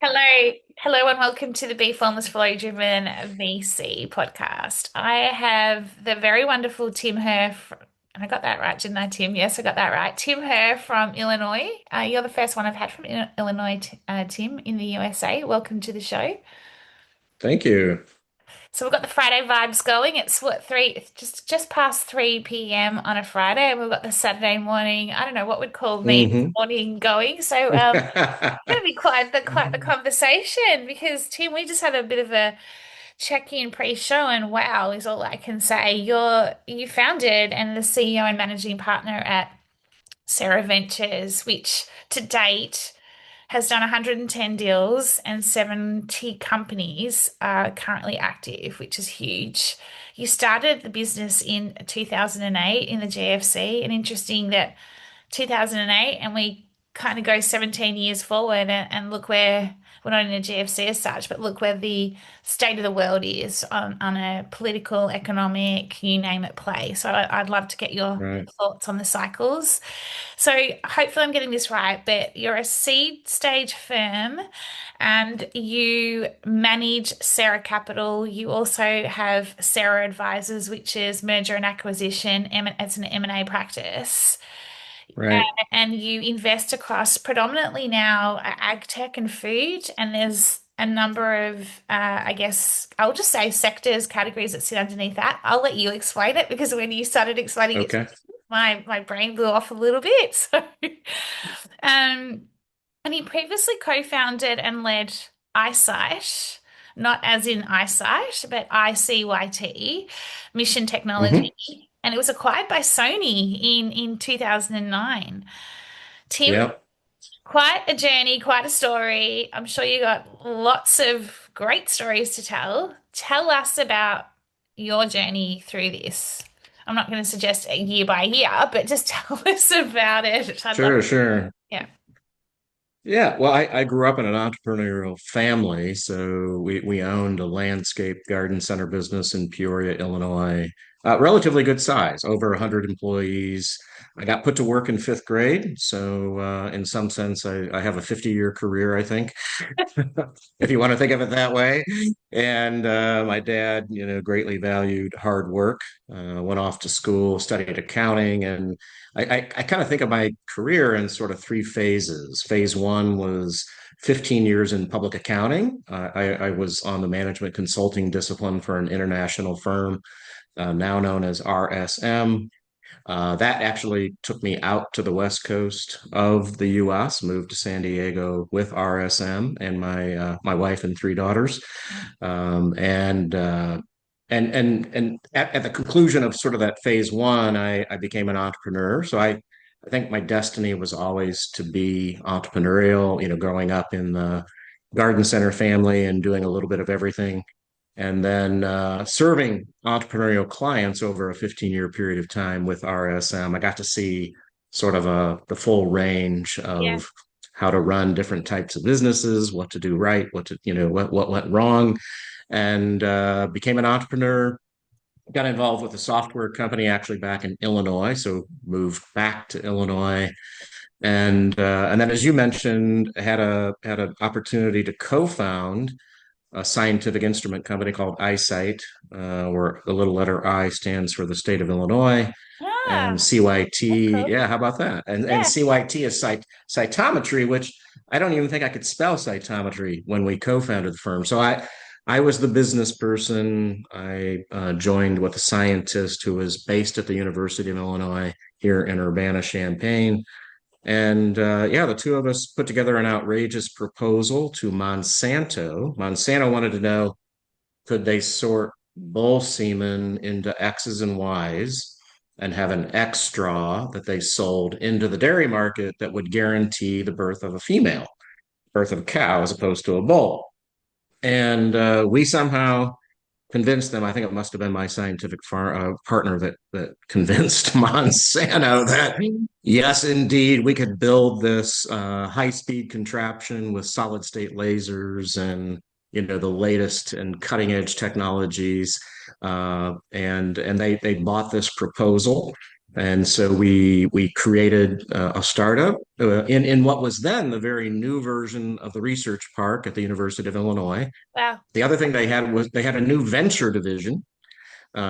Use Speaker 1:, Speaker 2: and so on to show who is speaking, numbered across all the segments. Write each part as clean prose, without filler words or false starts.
Speaker 1: Hello, and welcome to the Bee Formless Flow Driven VC podcast. I have the very wonderful Tim Hoerr. And I got that right, didn't I, Tim? Yes, I got that right. Tim Hoerr from Illinois. You're the first one I've had from Illinois, Tim, in the USA. Welcome to the show.
Speaker 2: Thank you.
Speaker 1: So we've got the Friday vibes going. It's what three, it's just past 3 p.m. on a Friday, and we've got the Saturday morning. I don't know what would call me
Speaker 2: Hmm.
Speaker 1: morning going. So going to be quite the conversation because Tim, we just had a bit of a check-in pre-show, and wow, is all I can say. You founded and the CEO and managing partner at Serra Ventures, which to date has done 110 deals and 70 companies are currently active, which is huge. You started the business in 2008 in the GFC, and interesting that 2008, and we kind of go 17 years forward and look where we're not in a GFC as such, but look where the state of the world is on a political, economic, you name it, play. So I'd love to get your
Speaker 2: Right.
Speaker 1: thoughts on the cycles. So hopefully I'm getting this right, but you're a seed stage firm and you manage Serra Capital. You also have Serra Advisors, which is merger and acquisition. It's an M&A practice.
Speaker 2: Right.
Speaker 1: And you invest across predominantly now AgTech and food. And there's a number of, I guess, I'll just say sectors, categories that sit underneath that. I'll let you explain it because when you started explaining it,
Speaker 2: Okay.
Speaker 1: my brain blew off a little bit. So, um, and he previously co-founded and led iSight, not as in eyesight, but ICYT, Mission
Speaker 2: Hmm.
Speaker 1: Technology, and it was acquired by Sony in 2009. Tim,
Speaker 2: Yeah.
Speaker 1: quite a journey, quite a story. I'm sure you got lots of great stories to tell. Tell us about your journey through this. I'm not going to suggest a year by year, but just tell us about it. I'd love
Speaker 2: Sure,
Speaker 1: to.
Speaker 2: sure.
Speaker 1: Yeah.
Speaker 2: Yeah. Well, I grew up in an entrepreneurial family, so we owned a landscape garden center business in Peoria, Illinois. Relatively good size, over 100 employees. I got put to work in fifth grade, so in some sense, I have a 50-year career, I think, if you want to think of it that way. And my dad, greatly valued hard work. Went off to school, studied accounting, and I kind of think of my career in sort of three phases. Phase one was 15 years in public accounting. I was on the management consulting discipline for an international firm, now known as RSM. That actually took me out to the west coast of the U.S. Moved to San Diego with RSM and my wife and three daughters, and at the conclusion of sort of that phase one, I became an entrepreneur. So I think my destiny was always to be entrepreneurial. Growing up in the garden center family and doing a little bit of everything and then serving entrepreneurial clients over a 15-year period of time with RSM. I got to see sort of the full range
Speaker 1: Yeah.
Speaker 2: of how to run different types of businesses, what to do right, what went wrong, and became an entrepreneur. Got involved with a software company actually back in Illinois, so moved back to Illinois, and then as you mentioned, had an opportunity to co-found a scientific instrument company called iSight, where the little letter I stands for the state of Illinois, and
Speaker 1: Ah, that's
Speaker 2: CYT.
Speaker 1: cool.
Speaker 2: Yeah, how about that? And
Speaker 1: Yeah.
Speaker 2: CYT is cytometry, which I don't even think I could spell cytometry when we co-founded the firm. So I was the business person. I joined with a scientist who was based at the University of Illinois here in Urbana-Champaign. And yeah, the two of us put together an outrageous proposal to Monsanto. Monsanto wanted to know, could they sort bull semen into X's and Y's and have an X straw that they sold into the dairy market that would guarantee the birth of a female, birth of a cow, as opposed to a bull. And we somehow convinced them. I think it must have been my scientific partner that convinced Monsanto that yes, indeed, we could build this high speed contraption with solid state lasers and the latest and cutting edge technologies. And they bought this proposal. And so we created a startup in what was then the very new version of the research park at the University of Illinois.
Speaker 1: Wow.
Speaker 2: The other thing they had was they had a new venture division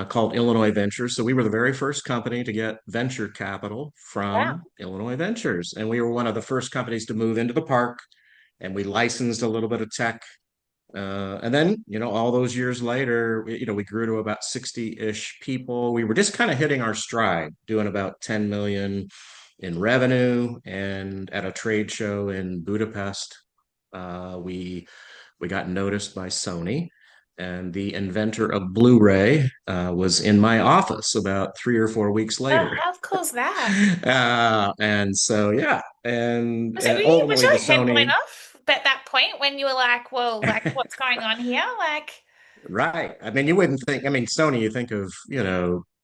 Speaker 2: called Illinois Ventures. So we were the very first company to get venture capital
Speaker 1: Wow.
Speaker 2: from Illinois Ventures, and we were one of the first companies to move into the park. And we licensed a little bit of tech, and then, all those years later, we grew to about 60-ish people. We were just kind of hitting our stride, doing about 10 million in revenue. And at a trade show in Budapest, we got noticed by Sony. And the inventor of Blu-ray was in my office about 3 or 4 weeks
Speaker 1: Oh,
Speaker 2: later.
Speaker 1: how cool is that?
Speaker 2: And so, yeah. And,
Speaker 1: Was it
Speaker 2: and
Speaker 1: really, was
Speaker 2: ultimately, the
Speaker 1: your head blown
Speaker 2: Sony.
Speaker 1: off at that point when you were like, well, like what's going on here? Like,
Speaker 2: Right. I mean, you wouldn't think, I mean, Sony, you think of,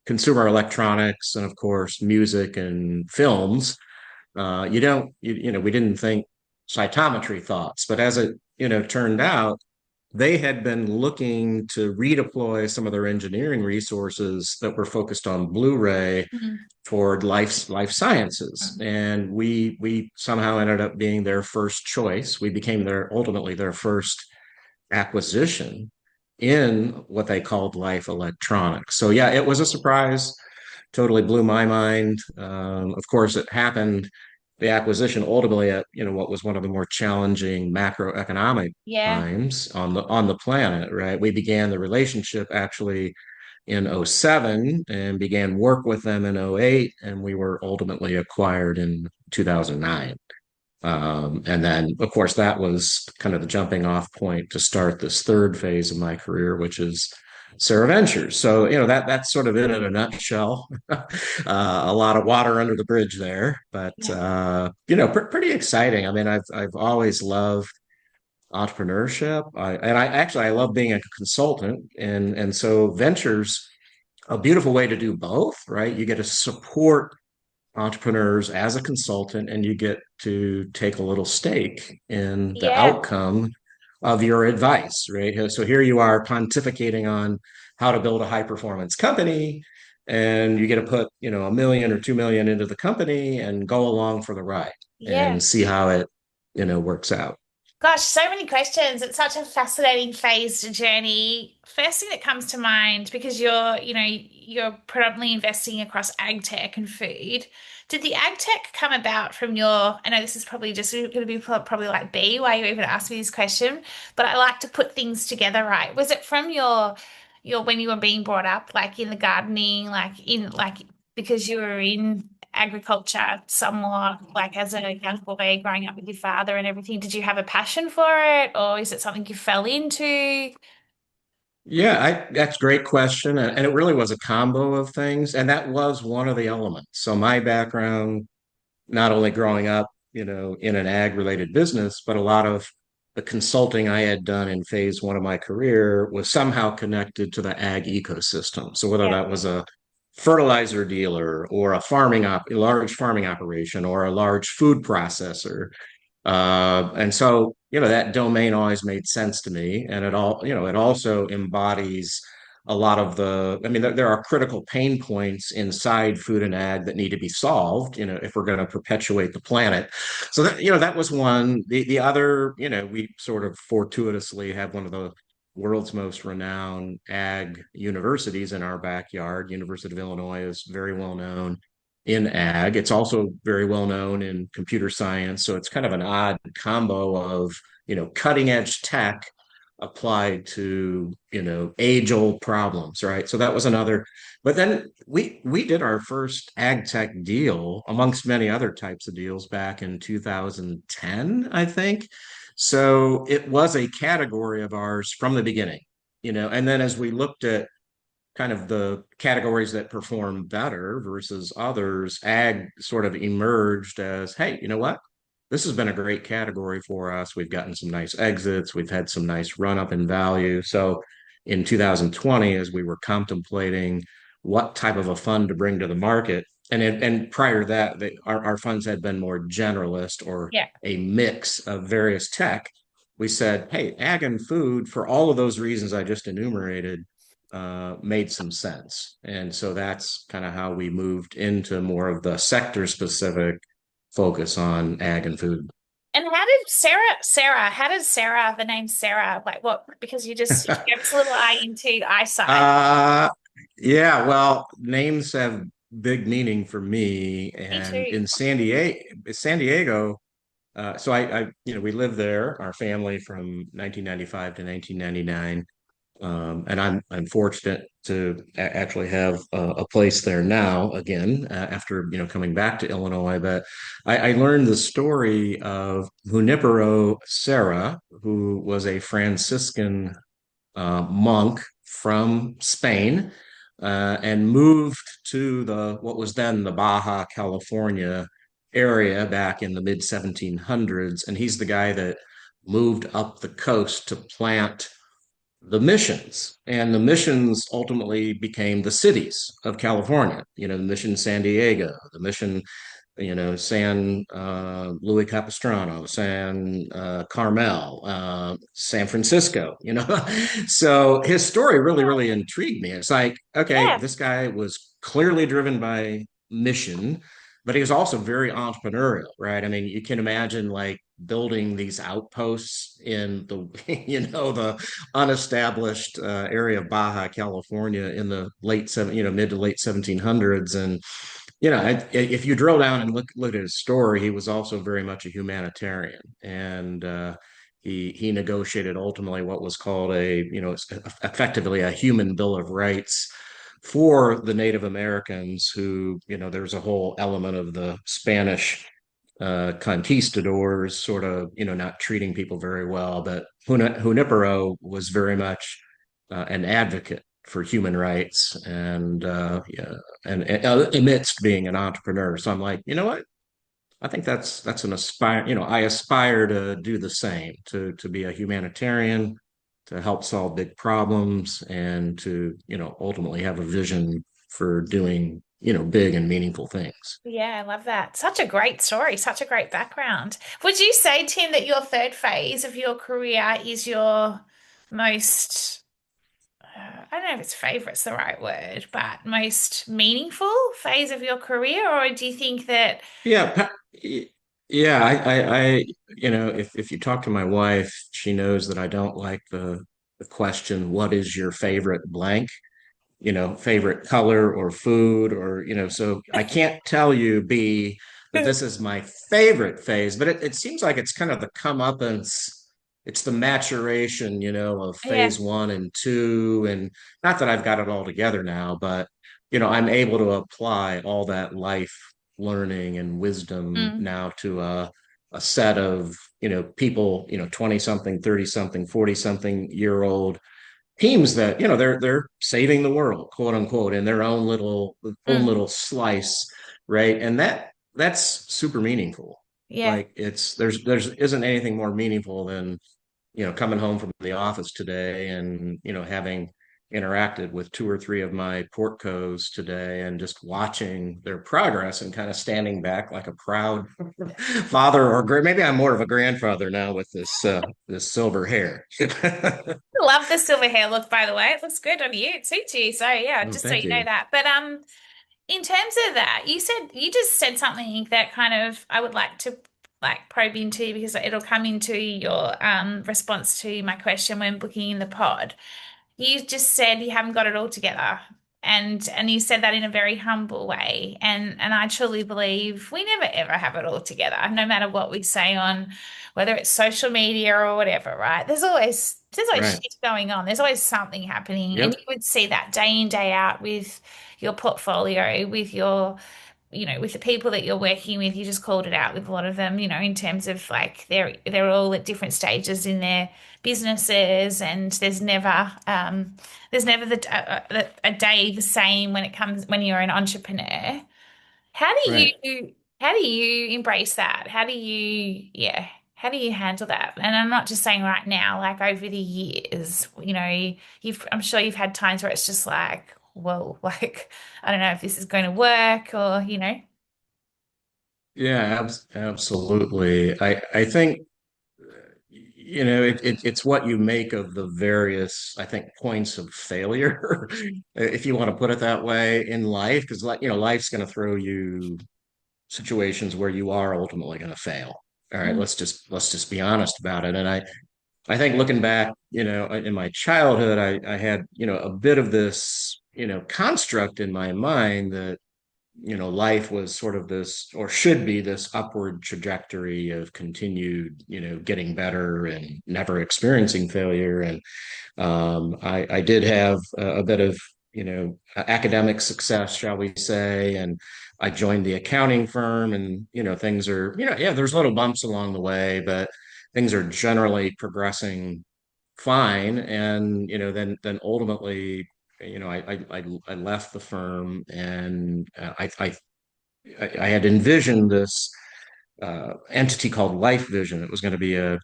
Speaker 2: consumer electronics and of course music and films. You don't, we didn't think cytometry thoughts, but as it, turned out, they had been looking to redeploy some of their engineering resources that were focused on Blu-ray
Speaker 1: mhm.
Speaker 2: toward life sciences. And we somehow ended up being their first choice. We became their ultimately their first acquisition in what they called life electronics. So yeah, it was a surprise. Totally blew my mind. Of course, it happened. The acquisition ultimately at what was one of the more challenging macroeconomic
Speaker 1: Yeah,
Speaker 2: times on the planet. Right, we began the relationship actually in '07 and began work with them in '08, and we were ultimately acquired in 2009. And then, of course, that was kind of the jumping off point to start this third phase of my career, which is Serra Ventures. So, that's sort of it in a nutshell. A lot of water under the bridge there, but
Speaker 1: yeah,
Speaker 2: pretty exciting. I mean, I've always loved entrepreneurship. I love being a consultant, and so ventures a beautiful way to do both, right? You get to support entrepreneurs as a consultant, and you get to take a little stake in the
Speaker 1: yeah,
Speaker 2: outcome of your advice, right? So here you are pontificating on how to build a high performance company, and you get to put, a million or 2 million into the company and go along for the ride
Speaker 1: yeah.
Speaker 2: and see how it, works out.
Speaker 1: Gosh, so many questions. It's such a fascinating phased journey. First thing that comes to mind, because you're predominantly investing across ag tech and food. Did the ag tech come about from I know this is probably just going to be probably like B, why you even asked me this question, but I like to put things together, right? Was it from when you were being brought up, like in the gardening, because you were in agriculture somewhat, like as a young boy growing up with your father and everything? Did you have a passion for it, or is it something you fell into?
Speaker 2: Yeah, that's a great question. And it really was a combo of things. And that was one of the elements. So my background, not only growing up, in an ag related business, but a lot of the consulting I had done in phase one of my career was somehow connected to the ag ecosystem. So whether
Speaker 1: Yeah,
Speaker 2: that was a fertilizer dealer or a large farming operation or a large food processor, and so, that domain always made sense to me. And it also embodies a lot of I mean, there are critical pain points inside food and ag that need to be solved, if we're going to perpetuate the planet. So that was one. The other, we sort of fortuitously have one of the world's most renowned ag universities in our backyard. University of Illinois is very well known in ag. It's also very well known in computer science. So it's kind of an odd combo of, cutting edge tech applied to, age old problems, right? So that was another. But then we did our first ag tech deal amongst many other types of deals back in 2010, I think. So it was a category of ours from the beginning, and then as we looked at kind of the categories that perform better versus others, ag sort of emerged as, hey, you know what? This has been a great category for us. We've gotten some nice exits. We've had some nice run up in value. So in 2020, as we were contemplating what type of a fund to bring to the market, and prior to that, our funds had been more generalist or
Speaker 1: yeah,
Speaker 2: a mix of various tech. We said, hey, ag and food, for all of those reasons I just enumerated, made some sense. And so that's kind of how we moved into more of the sector specific focus on ag and food.
Speaker 1: And how did Sarah, the name Sarah, like what? Because you gave us a little eye into eyesight.
Speaker 2: uh, yeah, well, names have big meaning for me.
Speaker 1: Me
Speaker 2: And
Speaker 1: too.
Speaker 2: in San Diego, so we lived there, our family from 1995 to 1999. And I'm fortunate to actually have a place there now again after coming back to Illinois. But I learned the story of Junipero Serra, who was a Franciscan monk from Spain and moved to the what was then the Baja California area back in the mid 1700s. And he's the guy that moved up the coast to plant the missions. And the missions ultimately became the cities of California. The mission San Diego, the mission San Luis Capistrano, San Carmel, San Francisco, So his story really, really intrigued me. It's like, okay,
Speaker 1: Yeah.
Speaker 2: this guy was clearly driven by mission, but he was also very entrepreneurial, right? I mean, you can imagine like building these outposts in the, the unestablished area of Baja California in the mid to late 1700s. And if you drill down and look at his story, he was also very much a humanitarian, and he negotiated ultimately what was called effectively a human bill of rights for the Native Americans, who there's a whole element of the Spanish conquistadors sort of not treating people very well, but Junipero was very much an advocate for human rights and yeah, and amidst being an entrepreneur. So I'm like, you know what? I think that's an aspire. I aspire to do the same, to be a humanitarian, to help solve big problems, and to ultimately have a vision for doing big and meaningful things.
Speaker 1: Yeah, I love that. Such a great story, such a great background. Would you say, Tim, that your third phase of your career is your most, I don't know if it's favorite's the right word, but most meaningful phase of your career? Or do you think that,
Speaker 2: Yeah, yeah. If you talk to my wife, she knows that I don't like the question, "What is your favorite blank?" Favorite color or food or so I can't tell you B that this is my favorite phase, but it seems like it's kind of the comeuppance. It's the maturation, of
Speaker 1: yeah,
Speaker 2: phase one and two. And not that I've got it all together now, but I'm able to apply all that life learning and wisdom
Speaker 1: mm,
Speaker 2: now to a set of, people, 20 something, 30 something, 40 something year old teams that they're saving the world, quote unquote, in their own little
Speaker 1: mm,
Speaker 2: slice, right? And that's super meaningful.
Speaker 1: yeah.
Speaker 2: Like there's isn't anything more meaningful than coming home from the office today and having interacted with two or three of my portcos today and just watching their progress and kind of standing back like a proud father or maybe I'm more of a grandfather now with this silver hair.
Speaker 1: Love the silver hair look, by the way. It looks good on you. It suits you. So yeah,
Speaker 2: Oh,
Speaker 1: just so
Speaker 2: thank
Speaker 1: you know
Speaker 2: you.
Speaker 1: that. But in terms of that, you just said something that kind of I would like to like probe into because it'll come into your response to my question when booking in the pod. You just said you haven't got it all together. And you said that in a very humble way. And I truly believe we never ever have it all together, no matter what we say on whether it's social media or whatever, right? There's always
Speaker 2: Right.
Speaker 1: shit going on. There's always something happening. And you
Speaker 2: Yep.
Speaker 1: would see that day in, day out with your portfolio, with your with the people that you're working with, you just called it out with a lot of them, in terms of like they're all at different stages in their businesses, and there's never a day the same when it comes when you're an entrepreneur. How do
Speaker 2: Right.
Speaker 1: how do you embrace that? How do you handle that? And I'm not just saying right now, like over the years, I'm sure you've had times where it's just like, whoa, like I don't know if this is going to work or.
Speaker 2: Yeah, absolutely. I think it's what you make of the various, I think, points of failure, if you want to put it that way, in life, because life's going to throw you situations where you are ultimately going to fail. All right,
Speaker 1: Mm.
Speaker 2: let's just be honest about it. And I think looking back, in my childhood, I had, a bit of this, construct in my mind that, life was sort of this, or should be this upward trajectory of continued, getting better and never experiencing failure. And I did have a bit of, academic success, shall we say, and I joined the accounting firm, and things are, yeah, there's little bumps along the way, but things are generally progressing fine. And then ultimately, I left the firm, and I had envisioned this entity called Life Vision. It was going to be a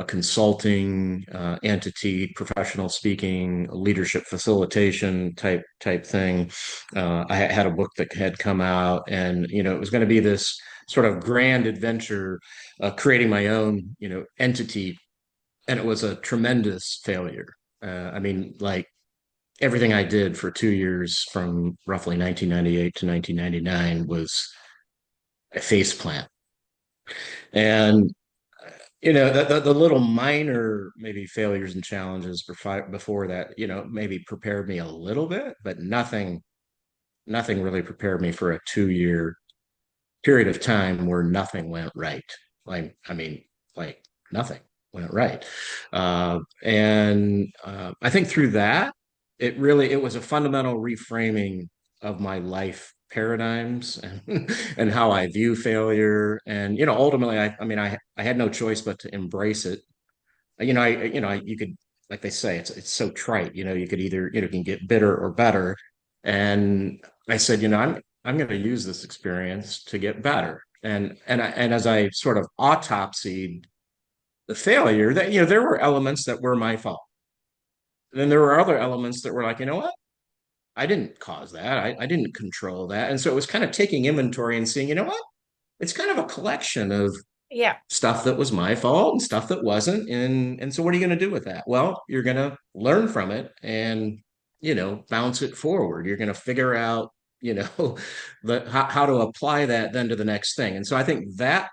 Speaker 2: consulting entity, professional speaking, leadership facilitation type thing. I had a book that had come out, and it was going to be this sort of grand adventure, creating my own entity, and it was a tremendous failure. I mean, like everything I did for 2 years from roughly 1998 to 1999 was a face plant. And the little minor maybe failures and challenges before that, maybe prepared me a little bit, but nothing really prepared me for a 2 year period of time where nothing went right. I mean, like nothing went right. And I think through that, it was a fundamental reframing of my life paradigms and how I view failure. And ultimately, I mean, I had no choice but to embrace it. You could, like they say, it's so trite. You could either can get bitter or better. And I said, I'm going to use this experience to get better. And as I sort of autopsied the failure, that there were elements that were my fault. Then there were other elements that were like, you know what? I didn't cause that. I didn't control that. And so it was kind of taking inventory and seeing, you know what? It's kind of a collection of
Speaker 1: Yeah.
Speaker 2: stuff that was my fault and stuff that wasn't. And so what are you going to do with that? Well, you're going to learn from it and, bounce it forward. You're going to figure out, how to apply that then to the next thing. And so I think that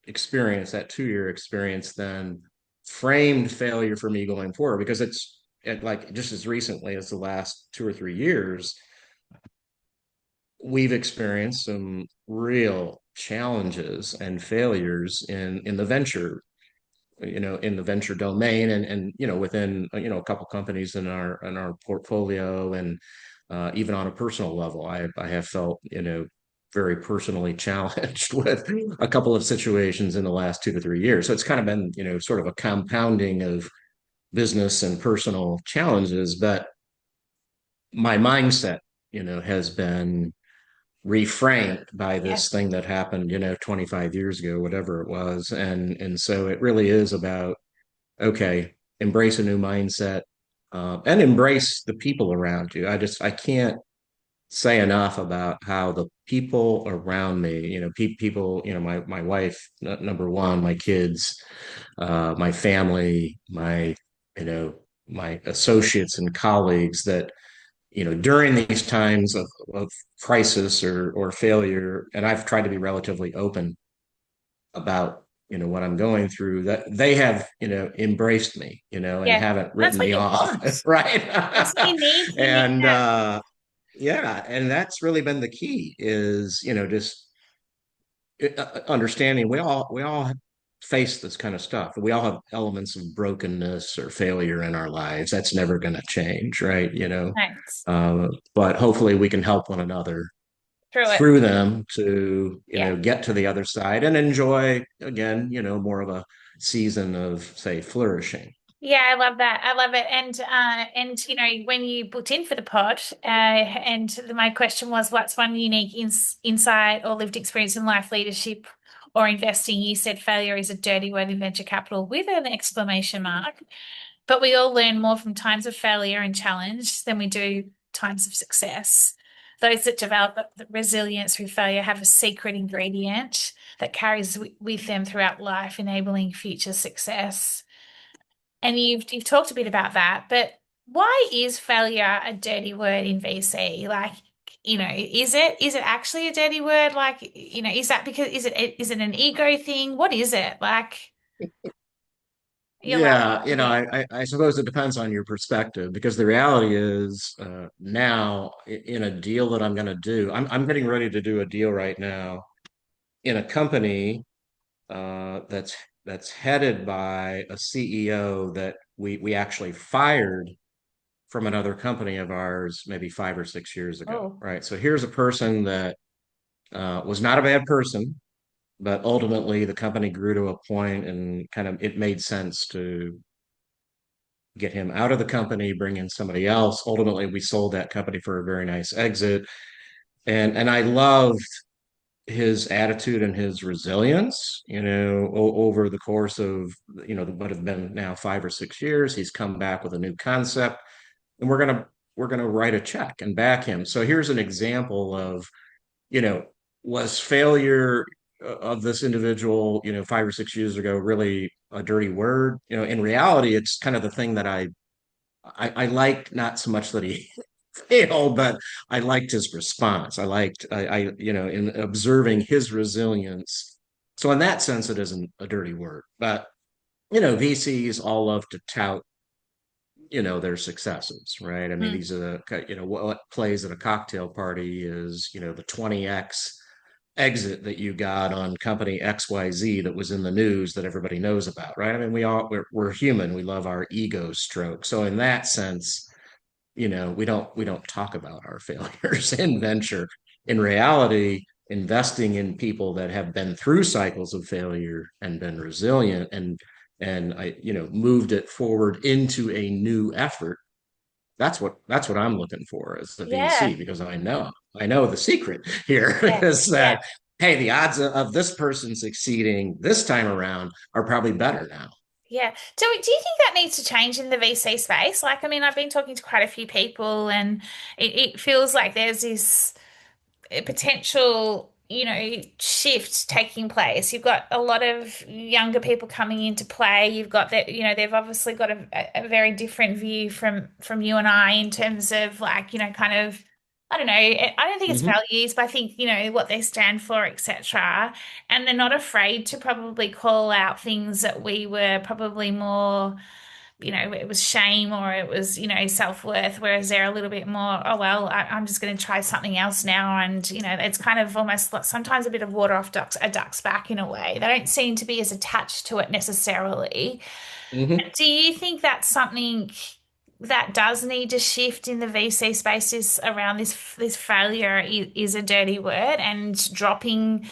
Speaker 2: experience, that 2 year experience, then framed failure for me going forward, because like just as recently as the last 2 or 3 years, we've experienced some real challenges and failures in the venture, in the venture domain, and within a couple companies in our portfolio, and even on a personal level, I have felt very personally challenged with a couple of situations in the last 2 to 3 years. So it's kind of been sort of a compounding of business and personal challenges, but my mindset has been reframed by
Speaker 1: Yeah.
Speaker 2: this thing that happened 25 years ago, whatever it was. And so it really is about, okay, embrace a new mindset, and embrace the people around you. I can't say enough about how the people around me, people, my wife, number one, my kids, my family, you know my associates and colleagues, that during these times of crisis or failure, and I've tried to be relatively open about what I'm going through, that they have embraced me, and
Speaker 1: Yeah.
Speaker 2: haven't
Speaker 1: That's
Speaker 2: written
Speaker 1: what
Speaker 2: me
Speaker 1: you
Speaker 2: off.
Speaker 1: want.
Speaker 2: Right.
Speaker 1: That's what you need. You need
Speaker 2: And
Speaker 1: that.
Speaker 2: yeah, and that's really been the key, is just understanding we all face this kind of stuff. We all have elements of brokenness or failure in our lives. That's never going to change, right?
Speaker 1: Thanks.
Speaker 2: But hopefully we can help one another
Speaker 1: Through it.
Speaker 2: through them to
Speaker 1: Yeah.
Speaker 2: get to the other side and enjoy again more of a season of, say, flourishing.
Speaker 1: Yeah, I love that. I love it. And when you booked in for the pod, my question was, what's one unique insight or lived experience in life, leadership, or investing? You said failure is a dirty word in venture capital with an exclamation mark. But we all learn more from times of failure and challenge than we do times of success. those that develop the resilience through failure have a secret ingredient that carries with them throughout life, enabling future success. And you've talked a bit about that, but why is failure a dirty word in VC? Like, is it actually a dirty word? Like, is that because is it an ego thing? What is it? Like, you're
Speaker 2: Yeah,
Speaker 1: laughing a bit.
Speaker 2: I suppose it depends on your perspective because the reality is now in a deal that I'm going to do, I'm getting ready to do a deal right now in a company that's headed by a CEO that we actually fired from another company of ours maybe 5 or 6 years ago,
Speaker 1: Oh,
Speaker 2: right? So here's a person that was not a bad person, but ultimately the company grew to a point and kind of it made sense to get him out of the company, bring in somebody else. Ultimately, we sold that company for a very nice exit. And I loved his attitude and his resilience, over the course of, what have been now 5 or 6 years. He's come back with a new concept, and we're gonna write a check and back him. So here's an example of, you know, was failure of this individual, 5 or 6 years ago, really a dirty word? In reality, it's kind of the thing that I liked, not so much that he failed, but I liked his response. In observing his resilience. So in that sense, it isn't a dirty word. But VCs all love to tout, their successes, right? I mean,
Speaker 1: mm,
Speaker 2: these are what plays at a cocktail party is, the 20x exit that you got on company XYZ that was in the news that everybody knows about, right? I mean, we're human. We love our ego stroke. So in that sense, we don't talk about our failures in venture. In reality, investing in people that have been through cycles of failure and been resilient and I moved it forward into a new effort. That's what I'm looking for as a
Speaker 1: yeah,
Speaker 2: VC, because I know the secret here
Speaker 1: yeah,
Speaker 2: is
Speaker 1: yeah,
Speaker 2: that, hey, the odds of this person succeeding this time around are probably better now.
Speaker 1: yeah. Do you think that needs to change in the VC space? Like, I mean, I've been talking to quite a few people, and it feels like there's this a potential, shift taking place. You've got a lot of younger people coming into play. You've got that, they've obviously got a very different view from you and I in terms of like, kind of, I don't know, I don't think it's
Speaker 2: Mhm.
Speaker 1: values, but I think, what they stand for, etc. And they're not afraid to probably call out things that we were probably more, it was shame or it was, self-worth, whereas they're a little bit more, oh, well, I'm just going to try something else now. And, it's kind of almost like sometimes a bit of water off a duck's back in a way. They don't seem to be as attached to it necessarily.
Speaker 2: Mhm.
Speaker 1: Do you think that's something that does need to shift in the VC spaces around this failure is a dirty word and dropping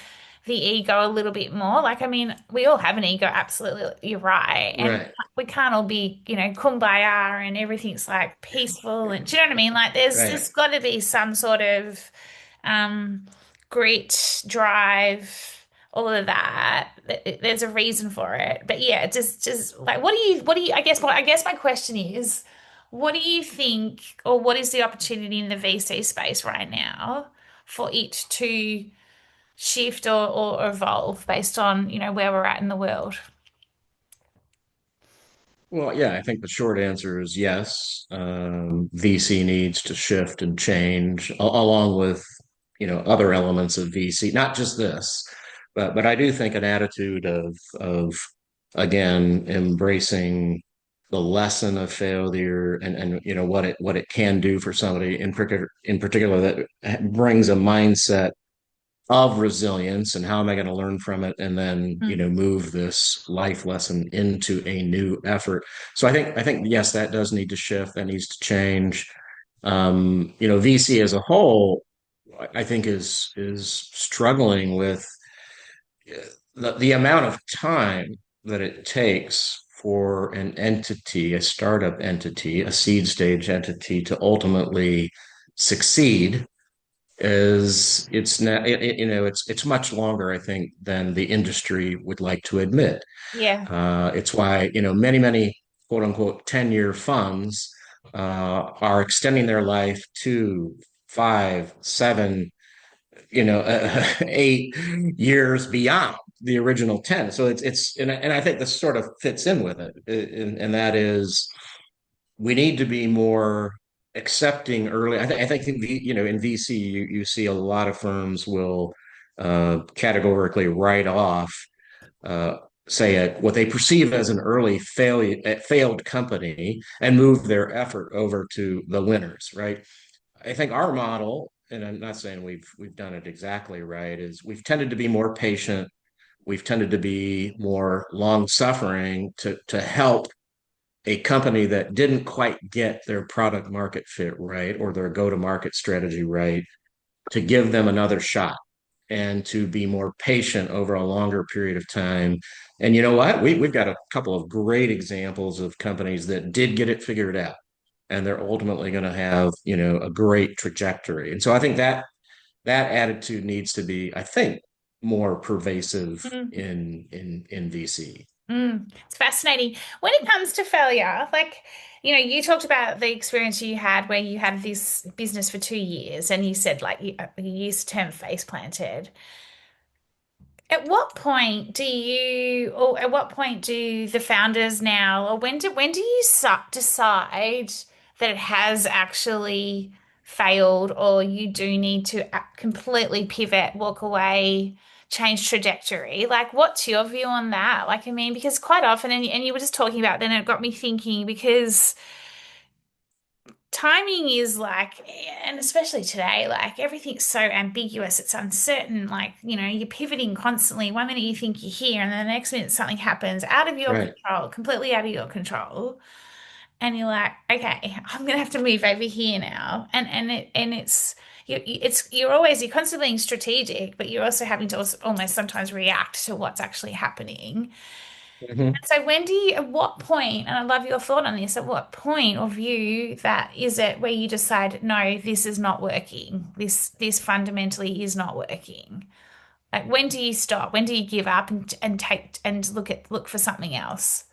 Speaker 1: the ego a little bit more? Like, I mean, we all have an ego, absolutely. You're right. And
Speaker 2: Right.
Speaker 1: we can't all be, kumbaya and everything's like peaceful and do you know what I mean? Like there's
Speaker 2: Right.
Speaker 1: got to be some sort of um grit, drive, all of that. There's a reason for it. But yeah, just like what do you I guess my question is, what do you think or what is the opportunity in the VC space right now for it to shift or evolve based on, where we're at in the world?
Speaker 2: Well, yeah, I think the short answer is yes. VC needs to shift and change along with, other elements of VC, not just this, but I do think an attitude of again embracing the lesson of failure and what it can do for somebody in particular that brings a mindset of resilience and how am I going to learn from it and then
Speaker 1: Mm.
Speaker 2: move this life lesson into a new effort. So I think yes, that does need to shift, that needs to change. VC as a whole, I think is struggling with the amount of time that it takes for an entity, a startup entity, a seed stage entity to ultimately succeed. Is it's not it's much longer, I think, than the industry would like to admit.
Speaker 1: Yeah.
Speaker 2: It's why many quote unquote 10-year funds are extending their life to 5, 7, 8 years beyond the original 10. So and I think this sort of fits in with it. And that is we need to be more accepting early. I think in VC you see a lot of firms will categorically write off uh, say what they perceive as an early failed company and move their effort over to the winners, right? I think our model, and I'm not saying we've done it exactly right, is we've tended to be more patient. We've tended to be more long suffering to help a company that didn't quite get their product market fit right or their go to market strategy right to give them another shot and to be more patient over a longer period of time. And you know what? We've got a couple of great examples of companies that did get it figured out and they're ultimately going to have, a great trajectory. And so I think that attitude needs to be, I think, more pervasive
Speaker 1: Mm.
Speaker 2: in VC.
Speaker 1: It's fascinating. When it comes to failure, like, you talked about the experience you had where you had this business for 2 years and you said like you used the term face planted. At what point or at what point do the founders now, or when do you decide that it has actually failed, or you do need to completely pivot, walk away, change trajectory? Like, what's your view on that? Like, I mean, because quite often, and you were just talking about, then it got me thinking because timing is like, and especially today, like everything's so ambiguous, it's uncertain. Like, you're pivoting constantly. One minute you think you're here, and then the next minute something happens out of your
Speaker 2: Right.
Speaker 1: control, completely out of your control. And you're like, okay, I'm gonna have to move over here now. You're constantly being strategic, but you're also having to also almost sometimes react to what's actually happening.
Speaker 2: Mhm.
Speaker 1: So at what point, and I love your thought on this, at what point or view that is it where you decide, no, this is not working. This fundamentally is not working. Like, when do you stop? When do you give up and take and look for something else?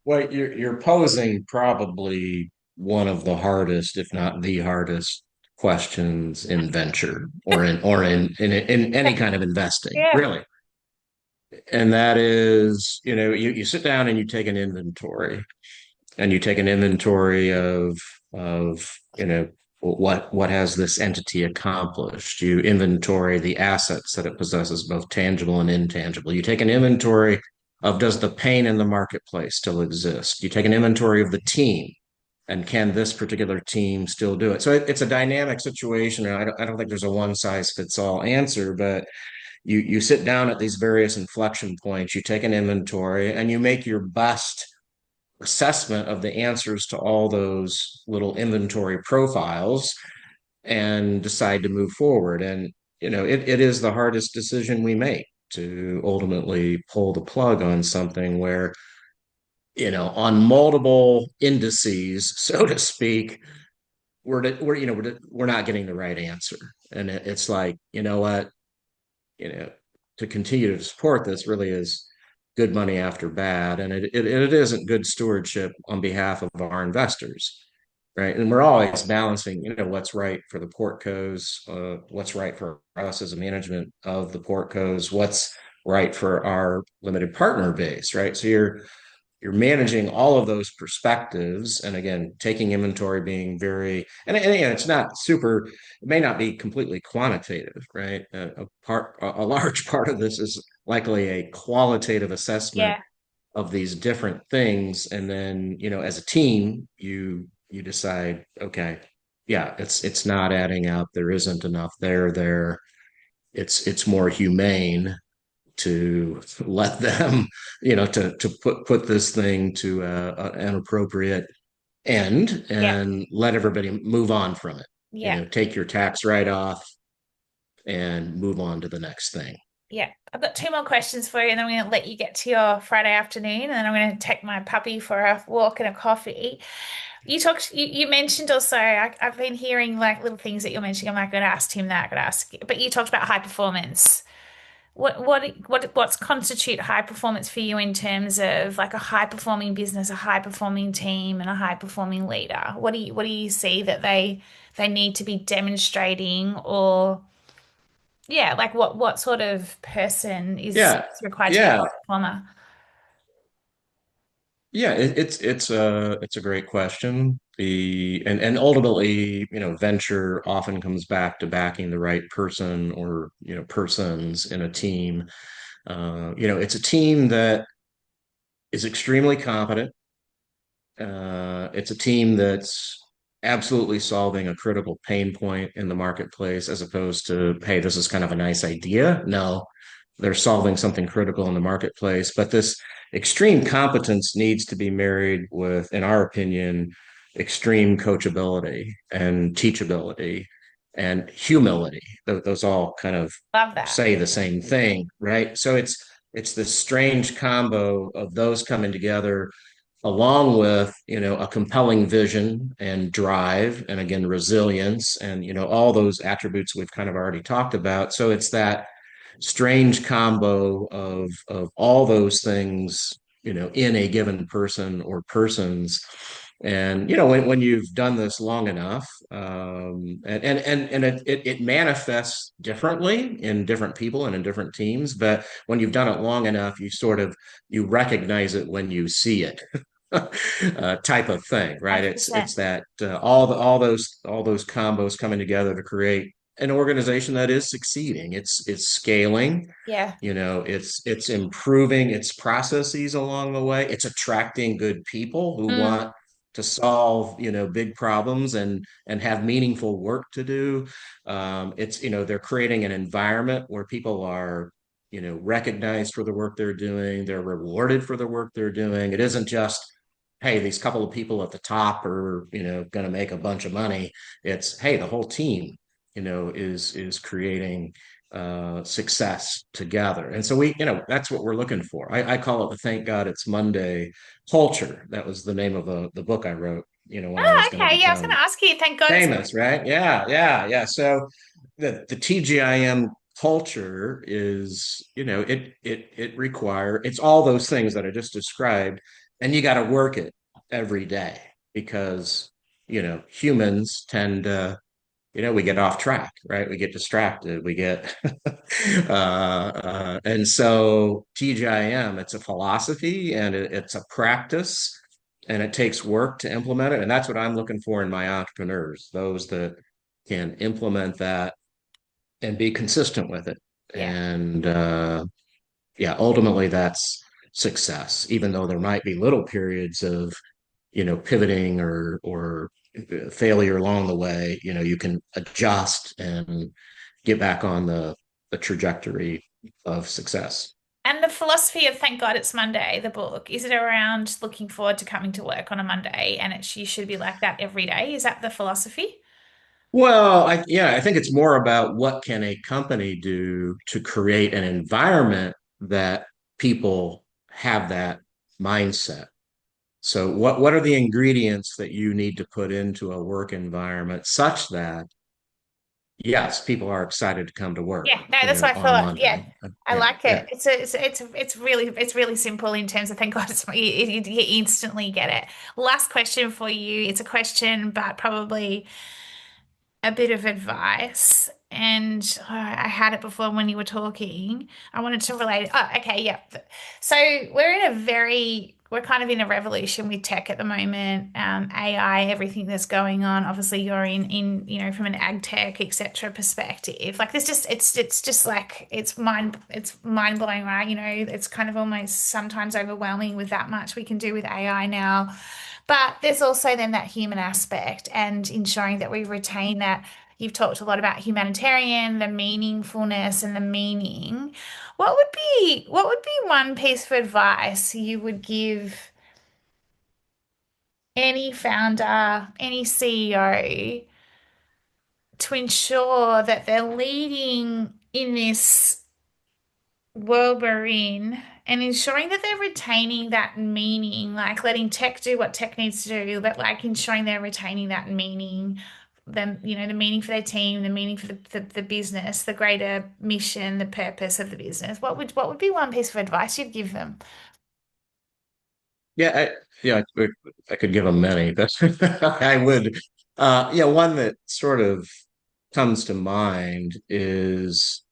Speaker 2: Well, you're posing probably one of the hardest, if not the hardest, questions in venture or in any kind of investing,
Speaker 1: Yeah.
Speaker 2: really. And that is, you sit down and you take an inventory, and you take an inventory of what has this entity accomplished. You inventory the assets that it possesses, both tangible and intangible. You take an inventory of does the pain in the marketplace still exist. You take an inventory of the team, and can this particular team still do it? So it's a dynamic situation, and I don't think there's a one size fits all answer, but you sit down at these various inflection points, you take an inventory, and you make your best assessment of the answers to all those little inventory profiles and decide to move forward. And, it is the hardest decision we make to ultimately pull the plug on something where, on multiple indices, so to speak, we're not getting the right answer. And it's like, you know what, you know, to continue to support this really is good money after bad, and it isn't good stewardship on behalf of our investors, right? And we're always balancing, what's right for the portcos, what's right for us as a management of the portcos, what's right for our limited partner base, right? So you're managing all of those perspectives, and again taking inventory, being very, and again it's not super, it may not be completely quantitative, right? A large part of this is likely a qualitative assessment
Speaker 1: Yeah.
Speaker 2: of these different things, and then as a team you decide, okay, yeah, it's not adding up, there isn't enough there, it's more humane to let them, to put this thing to an appropriate end
Speaker 1: Yeah.
Speaker 2: and let everybody move on from it.
Speaker 1: Yeah.
Speaker 2: Take your tax write off and move on to the next thing.
Speaker 1: Yeah. I've got two more questions for you, and then I'm going to let you get to your Friday afternoon, and then I'm going to take my puppy for a walk and a coffee. You mentioned also, I've been hearing like little things that you're mentioning. I'm like, going to ask him that, going to ask, but you talked about high performance. what's constitute high performance for you in terms of like a high performing business, a high performing team, and a high performing leader? What do you see that they need to be demonstrating, or yeah, like what sort of person
Speaker 2: Yeah,
Speaker 1: is required to be a
Speaker 2: yeah,
Speaker 1: high performer?
Speaker 2: yeah. It's a great question. And ultimately, venture often comes back to backing the right person or persons in a team. It's a team that is extremely competent. It's a team that's absolutely solving a critical pain point in the marketplace, as opposed to, hey, this is kind of a nice idea. No, they're solving something critical in the marketplace. But this extreme competence needs to be married with, in our opinion, extreme coachability and teachability and humility. Those all kind of
Speaker 1: Love that.
Speaker 2: say the same thing, right? So it's this strange combo of those coming together, along with a compelling vision and drive, and again resilience, and all those attributes we've kind of already talked about. So it's that strange combo of all those things in a given person or persons. And when you've done this long enough, and it manifests differently in different people and in different teams, but when you've done it long enough, you recognize it when you see it. Type of thing, right? It's
Speaker 1: 100%.
Speaker 2: that all those combos coming together to create an organization that is succeeding. It's scaling.
Speaker 1: Yeah.
Speaker 2: It's improving its processes along the way. It's attracting good people who
Speaker 1: Mm,
Speaker 2: want to solve big problems and have meaningful work to do. It's they're creating an environment where people are recognized for the work they're doing. They're rewarded for the work they're doing. It isn't just, hey, these couple of people at the top are going to make a bunch of money. It's, hey, the whole team is creating success together. And so that's what we're looking for. I call it the Thank God It's Monday culture. That was the name of the book I wrote when I was
Speaker 1: oh,
Speaker 2: going to
Speaker 1: okay. Yeah, I was going
Speaker 2: become
Speaker 1: to ask you. Thank God it's
Speaker 2: famous, right? Yeah, yeah, yeah. So the TGIM culture is, it require it's all those things that I just described, and you got to work it every day, because humans tend to, we get off track, right? We get distracted. We get, and so TGIM, it's a philosophy, and it's a practice, and it takes work to implement it. And that's what I'm looking for in my entrepreneurs, those that can implement that and be consistent with it.
Speaker 1: yeah.
Speaker 2: And yeah, ultimately that's success, even though there might be little periods of pivoting or failure along the way. You can adjust and get back on the trajectory of success.
Speaker 1: And the philosophy of Thank God It's Monday, the book, is it around looking forward to coming to work on a Monday and you should be like that every day? Is that the philosophy?
Speaker 2: Well, I think it's more about what can a company do to create an environment that people have that mindset. So what are the ingredients that you need to put into a work environment such that, yes, people are excited to come to work,
Speaker 1: Yeah, no, that's what I
Speaker 2: on
Speaker 1: thought. Yeah,
Speaker 2: Monday.
Speaker 1: I
Speaker 2: Yeah,
Speaker 1: like
Speaker 2: yeah.
Speaker 1: it. It's really simple in terms of Thank God It's you instantly get it. Last question for you. It's a question, but probably a bit of advice, and I had it before when you were talking. I wanted to relate it. Oh, okay, yeah. So we're kind of in a revolution with tech at the moment. AI, everything that's going on. Obviously, you're in from an AgTech, etc. perspective. Like there's just it's just like it's mind blowing, right? It's kind of almost sometimes overwhelming with that much we can do with AI now. But there's also then that human aspect and ensuring that we retain that. You've talked a lot about humanitarian, the meaningfulness and the meaning. What would be one piece of advice you would give any founder, any CEO to ensure that they're leading in this world we're in and ensuring that they're retaining that meaning, like letting tech do what tech needs to do, but like ensuring they're retaining that meaning them, the meaning for their team, the meaning for the business, the greater mission, the purpose of the business, what would be one piece of advice you'd give them?
Speaker 2: Yeah, I could give them many, but I would. Yeah, one that sort of comes to mind is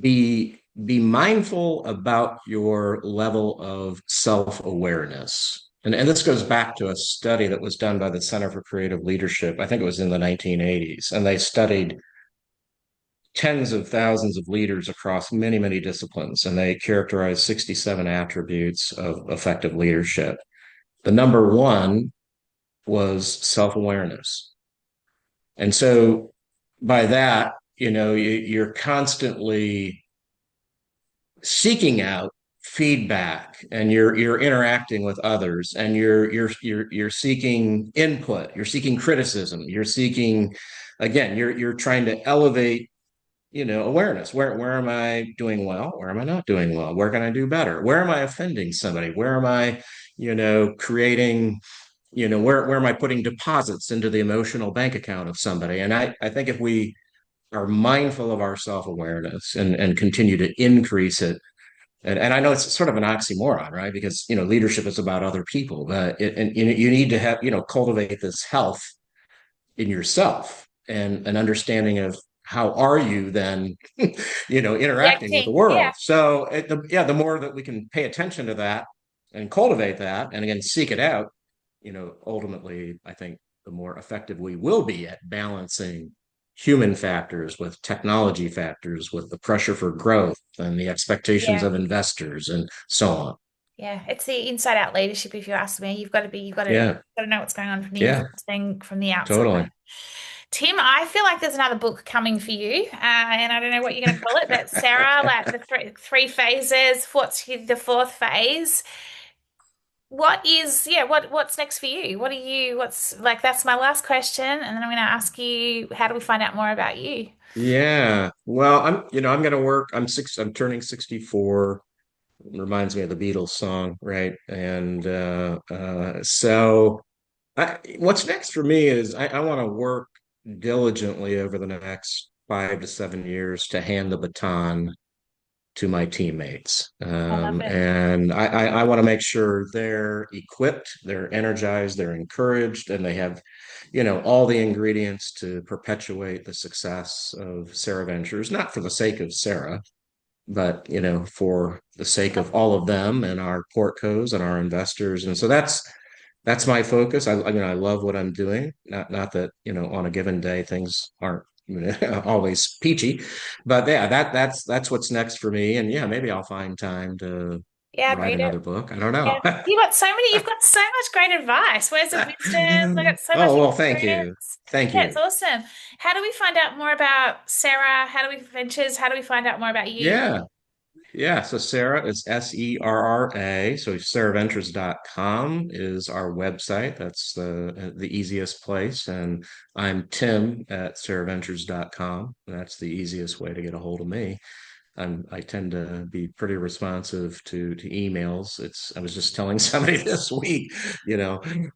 Speaker 2: be mindful about your level of self-awareness. And this goes back to a study that was done by the Center for Creative Leadership. I think it was in the 1980s, and they studied tens of thousands of leaders across many, many disciplines, and they characterized 67 attributes of effective leadership. The number one was self-awareness. And so by that, you're constantly seeking out feedback, and you're interacting with others, and you're seeking input, you're seeking criticism, you're seeking, again, you're trying to elevate, awareness. Where am I doing well? Where am I not doing well? Where can I do better? Where am I offending somebody? Where am I, creating, where am I putting deposits into the emotional bank account of somebody? And I think if we are mindful of our self-awareness and continue to increase it, and I know it's sort of an oxymoron, right? Because leadership is about other people, but and you need to have, cultivate this health in yourself and an understanding of how are you then, interacting with the
Speaker 1: Reacting. Yeah.
Speaker 2: world. So the more that we can pay attention to that and cultivate that, and again seek it out, ultimately, I think the more effective we will be at balancing human factors with technology factors, with the pressure for growth and the expectations
Speaker 1: Yeah.
Speaker 2: of investors and so on.
Speaker 1: Yeah. It's the inside out leadership, if you ask me.
Speaker 2: Yeah,
Speaker 1: You've got to know what's going on from the inside
Speaker 2: yeah,
Speaker 1: and from the outside.
Speaker 2: totally.
Speaker 1: Tim, I feel like there's another book coming for you, and I don't know what you're going to call it, but Sarah, like the three phases. The fourth phase? What's next for you? What's like, that's my last question, and then I'm going to ask you, how do we find out more about you?
Speaker 2: Yeah. Well, I'm going to work. I'm turning 64. Reminds me of the Beatles song, right? And so what's next for me is I want to work diligently over the next 5 to 7 years to hand the baton to my teammates.
Speaker 1: I love it.
Speaker 2: And I want to make sure they're equipped, they're energized, they're encouraged, and they have, all the ingredients to perpetuate the success of Serra Ventures, not for the sake of Sarah, but for the sake of all of them and our portcos and our investors. And so that's my focus. I mean, I love what I'm doing. Not that, on a given day things aren't always peachy, but yeah, that's what's next for me. And yeah, maybe I'll find time to
Speaker 1: Yeah, I'd
Speaker 2: write
Speaker 1: read it.
Speaker 2: another book. I don't
Speaker 1: Yeah.
Speaker 2: know.
Speaker 1: You've got so much great advice. Where's the wisdom? I got so much
Speaker 2: Oh, well, thank you.
Speaker 1: experience.
Speaker 2: Thank
Speaker 1: Yeah, it's
Speaker 2: you.
Speaker 1: awesome. How do we find out more about Sarah? How do we ventures? How do we find out more about you?
Speaker 2: Yeah. Yeah, so Serra is Serra. So serraventures.com is our website. That's the easiest place. And I'm Tim at serraventures.com. That's the easiest way to get a hold of me. I tend to be pretty responsive to emails. I was just telling somebody this week,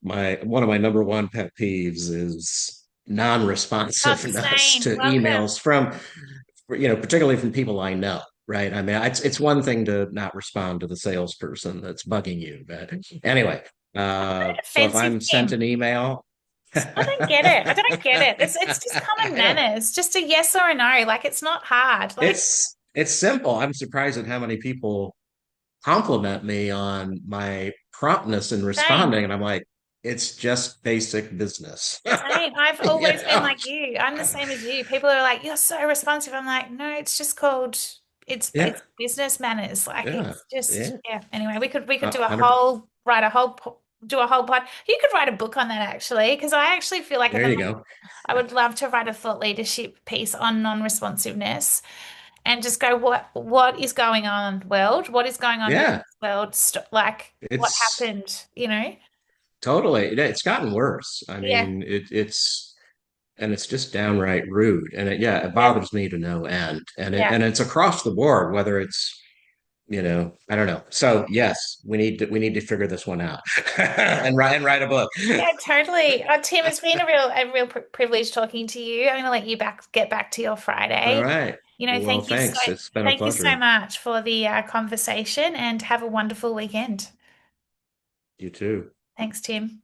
Speaker 2: my one of my number one pet peeves is
Speaker 1: Oh, the
Speaker 2: non-responsiveness
Speaker 1: same.
Speaker 2: to
Speaker 1: Welcome.
Speaker 2: emails from, particularly from people I know. Right. I mean, it's one thing to not respond to the salesperson that's bugging you. But anyway, so if
Speaker 1: Offensive,
Speaker 2: I'm sent
Speaker 1: Tim.
Speaker 2: an email,
Speaker 1: I don't get it. I don't get it. It's just common
Speaker 2: I know
Speaker 1: manners. Just a yes or a no. Like, it's not hard. Like,
Speaker 2: it's simple. I'm surprised at how many people compliment me on my promptness in
Speaker 1: same.
Speaker 2: responding. And I'm like, it's just basic business.
Speaker 1: Same. I've
Speaker 2: you
Speaker 1: always been
Speaker 2: know?
Speaker 1: like you. I'm the same as you. People are like, "You're so responsive." I'm like, "No, it's just called
Speaker 2: Yeah.
Speaker 1: it's business manners." Like,
Speaker 2: Yeah.
Speaker 1: it's just,
Speaker 2: Yeah.
Speaker 1: yeah. Anyway, we could do a
Speaker 2: 100.
Speaker 1: whole write a whole po- do a whole pod. You could write a book on that, actually, because I actually feel like at
Speaker 2: There
Speaker 1: the
Speaker 2: you
Speaker 1: moment
Speaker 2: go.
Speaker 1: I would love to write a thought leadership piece on non-responsiveness and just go, what is going on in the world? What is going on in the
Speaker 2: Yeah.
Speaker 1: business world? Like, what
Speaker 2: It's
Speaker 1: happened? You know?
Speaker 2: totally, it's gotten worse. I
Speaker 1: Yeah.
Speaker 2: mean, and it's just downright rude. And yeah, it
Speaker 1: Yeah.
Speaker 2: bothers me to no end. And
Speaker 1: Yeah.
Speaker 2: it's across the board, whether it's, I don't know. So yes, we need to figure this one out and write a book.
Speaker 1: Yeah, totally. Tim, it's been a real privilege talking to you. I'm gonna let you get back to your
Speaker 2: All
Speaker 1: Friday.
Speaker 2: right. Well, thanks. It's been a
Speaker 1: Thank you so
Speaker 2: pleasure.
Speaker 1: much for the conversation, and have a wonderful weekend.
Speaker 2: You too.
Speaker 1: Thanks, Tim.